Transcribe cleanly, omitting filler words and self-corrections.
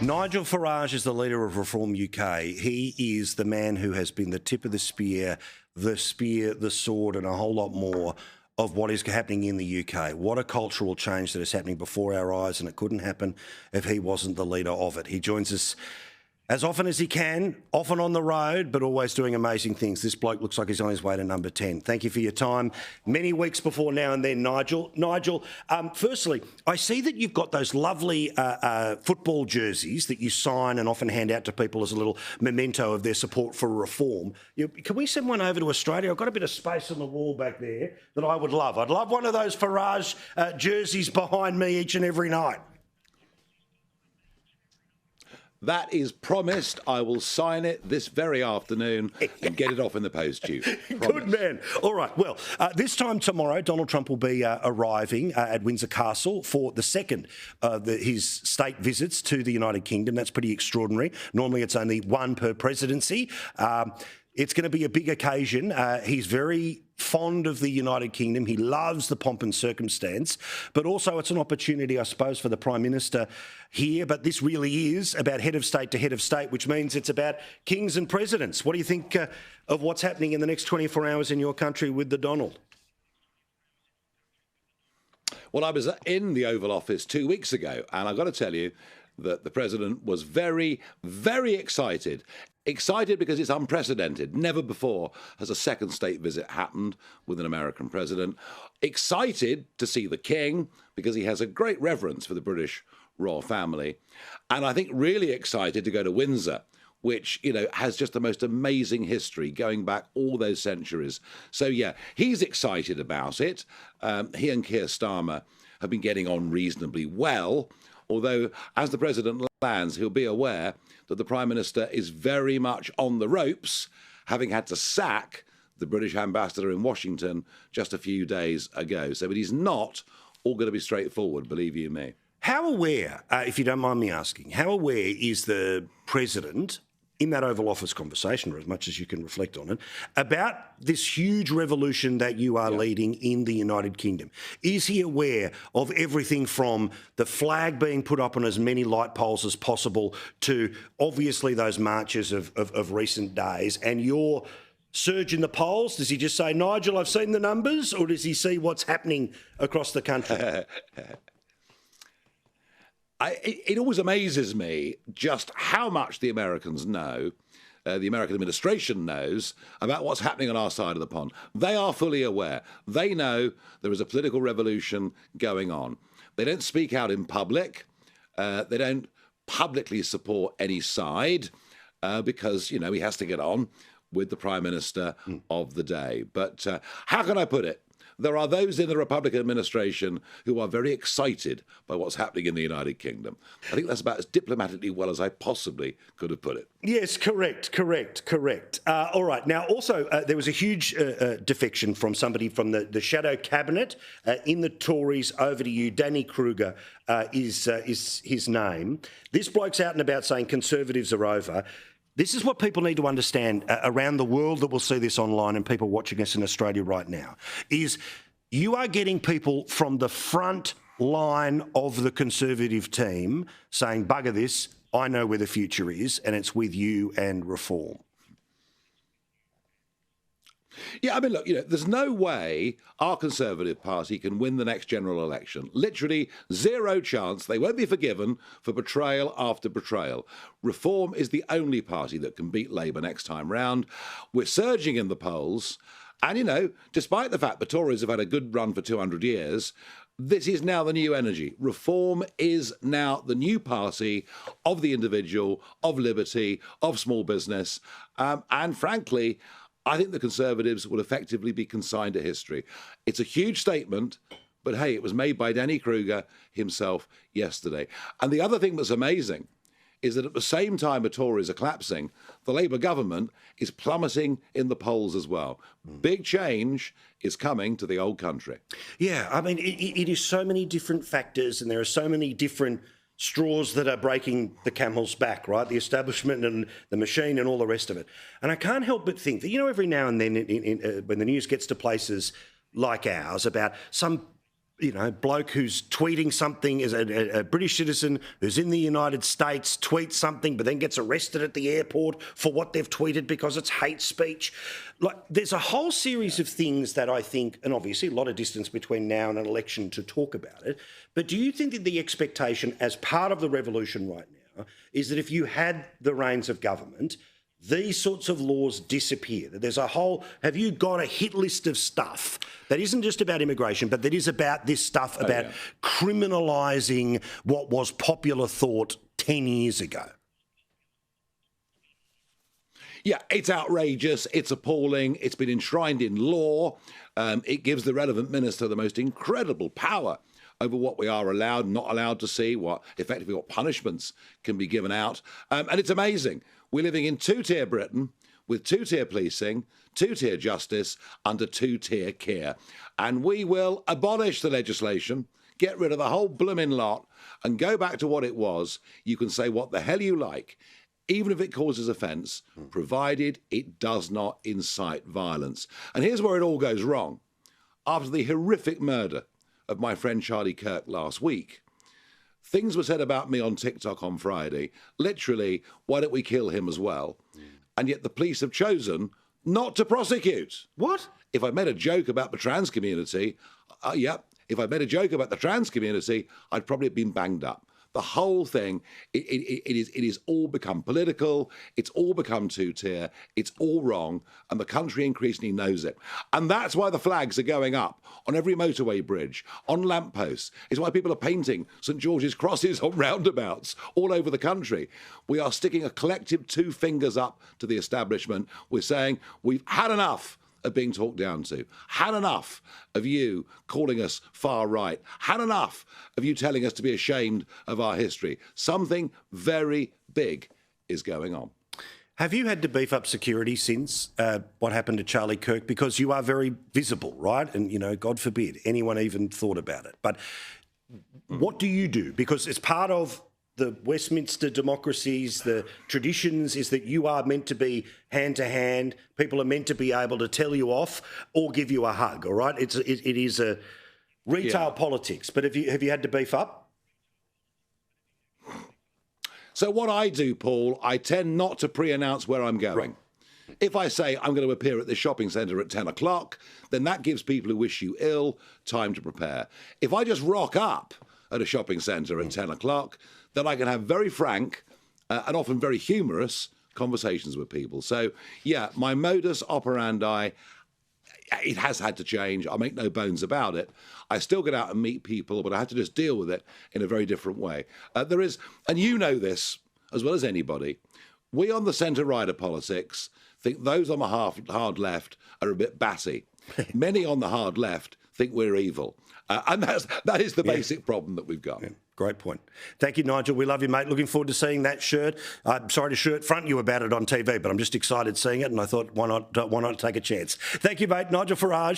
Nigel Farage is the leader of Reform UK. He is the man who has been the tip of the spear, the sword, and a whole lot more of what is happening in the UK. What a cultural change that is happening before our eyes, and it couldn't happen if he wasn't the leader of it. He joins us as often as he can, often on the road, but always doing amazing things. This bloke looks like he's on his way to number 10. Thank you for your time. Many weeks before now and then, Nigel. Nigel, firstly, I see that you've got those lovely football jerseys that you sign and often hand out to people as a little memento of their support for reform. Can we send one over to Australia? I've got a bit of space on the wall back there that I would love. I'd love one of those Farage jerseys behind me each and every night. That is promised. I will sign it this very afternoon and get it off in the post to you. Good man. All right. Well, this time tomorrow, Donald Trump will be arriving at Windsor Castle for the second of his state visits to the United Kingdom. That's pretty extraordinary. Normally, it's only one per presidency. It's going to be a big occasion. He's very fond of the United Kingdom. He loves the pomp and circumstance, but also it's an opportunity, I suppose, for the Prime Minister here. But this really is about head of state to head of state, which means it's about kings and presidents. What do you think of what's happening in the next 24 hours in your country with the Donald? Well, I was in the Oval Office 2 weeks ago, and I've got to tell you that the President was very, very excited. Excited because it's unprecedented. Never before has a second state visit happened with an American president. Excited to see the King because he has a great reverence for the British royal family. And I think really excited to go to Windsor, which, you know, has just the most amazing history going back all those centuries. So, yeah, he's excited about it. He and Keir Starmer have been getting on reasonably well, although as the president lands, he'll be aware that the Prime Minister is very much on the ropes, having had to sack the British ambassador in Washington just a few days ago. So it is not all going to be straightforward, believe you me. How aware, if you don't mind me asking, how aware is the President in that Oval Office conversation, or as much as you can reflect on it, about this huge revolution that you are leading in the United Kingdom? Is he aware of everything from the flag being put up on as many light poles as possible to obviously those marches of recent days and your surge in the polls? Does he just say, Nigel, I've seen the numbers, or does he see what's happening across the country? It always amazes me just how much the Americans know, the American administration knows about what's happening on our side of the pond. They are fully aware. They know there is a political revolution going on. They don't speak out in public. They don't publicly support any side because, you know, he has to get on with the Prime Minister of the day. But how can I put it? There are those in the Republican administration who are very excited by what's happening in the United Kingdom. I think that's about as diplomatically well as I possibly could have put it. Yes, correct. All right. Now, also, there was a huge defection from somebody from the shadow cabinet in the Tories over to you. Danny Kruger is his name. This bloke's out and about saying Conservatives are over. This is what people need to understand around the world that will see this online and people watching us in Australia right now, is you are getting people from the front line of the Conservative team saying, bugger this, I know where the future is, and it's with you and Reform. Yeah, I mean, look, you know, there's no way our Conservative Party can win the next general election. Literally zero chance. They won't be forgiven for betrayal after betrayal. Reform is the only party that can beat Labour next time round. We're surging in the polls. And, you know, despite the fact the Tories have had a good run for 200 years, this is now the new energy. Reform is now the new party of the individual, of liberty, of small business. And frankly, I think the Conservatives will effectively be consigned to history. It's a huge statement, but hey, it was made by Danny Kruger himself yesterday. And the other thing that's amazing is that at the same time the Tories are collapsing, the Labour government is plummeting in the polls as well. Big change is coming to the old country. Yeah, I mean, it is so many different factors and there are so many different straws that are breaking the camel's back, right? The establishment and the machine and all the rest of it. And I can't help but think that, you know, every now and then when the news gets to places like ours about some bloke who's tweeting something, is a British citizen who's in the United States, tweets something, but then gets arrested at the airport for what they've tweeted because it's hate speech. Like, there's a whole series of things that I think, and obviously a lot of distance between now and an election to talk about it, but do you think that the expectation as part of the revolution right now is that if you had the reins of government, these sorts of laws disappear? That there's a whole, have you got a hit list of stuff that isn't just about immigration, but that is about this stuff about criminalising what was popular thought 10 years ago? Yeah, it's outrageous. It's appalling. It's been enshrined in law. It gives the relevant minister the most incredible power over what we are allowed, not allowed to see, what punishments can be given out. And it's amazing. We're living in two-tier Britain with two-tier policing, two-tier justice under two-tier care. And we will abolish the legislation, get rid of the whole blooming lot, and go back to what it was. You can say what the hell you like, even if it causes offence, provided it does not incite violence. And here's where it all goes wrong. After the horrific murder of my friend Charlie Kirk last week, things were said about me on TikTok on Friday, literally, why don't we kill him as well? And yet the police have chosen not to prosecute. What? If I made a joke about the trans community, if I made a joke about the trans community, I'd probably have been banged up. The whole thing, it is all become political, it's all become two-tier, it's all wrong, and the country increasingly knows it. And that's why the flags are going up on every motorway bridge, on lampposts. It's why people are painting St George's crosses on roundabouts all over the country. We are sticking a collective two fingers up to the establishment. We're saying we've had enough of being talked down to. Had enough of you calling us far right. Had enough of you telling us to be ashamed of our history. Something very big is going on. Have you had to beef up security since what happened to Charlie Kirk? Because you are very visible, right? And, God forbid anyone even thought about it. But what do you do? Because it's part of the Westminster democracies, the traditions, is that you are meant to be hand-to-hand. People are meant to be able to tell you off or give you a hug, all right? It is a retail politics. But have you had to beef up? So what I do, Paul, I tend not to pre-announce where I'm going. Right. If I say I'm going to appear at this shopping centre at 10 o'clock, then that gives people who wish you ill time to prepare. If I just rock up at a shopping centre at 10 o'clock, then I can have very frank and often very humorous conversations with people. So, yeah, my modus operandi, it has had to change. I make no bones about it. I still get out and meet people, but I have to just deal with it in a very different way. There is, and you know this as well as anybody, we on the centre-right of politics think those on the hard left are a bit batty. Many on the hard left think we're evil. And that is the basic problem that we've got. Yeah. Great point. Thank you, Nigel. We love you, mate. Looking forward to seeing that shirt. I'm sorry to shirt front you about it on TV, but I'm just excited seeing it, and I thought, why not take a chance? Thank you, mate. Nigel Farage.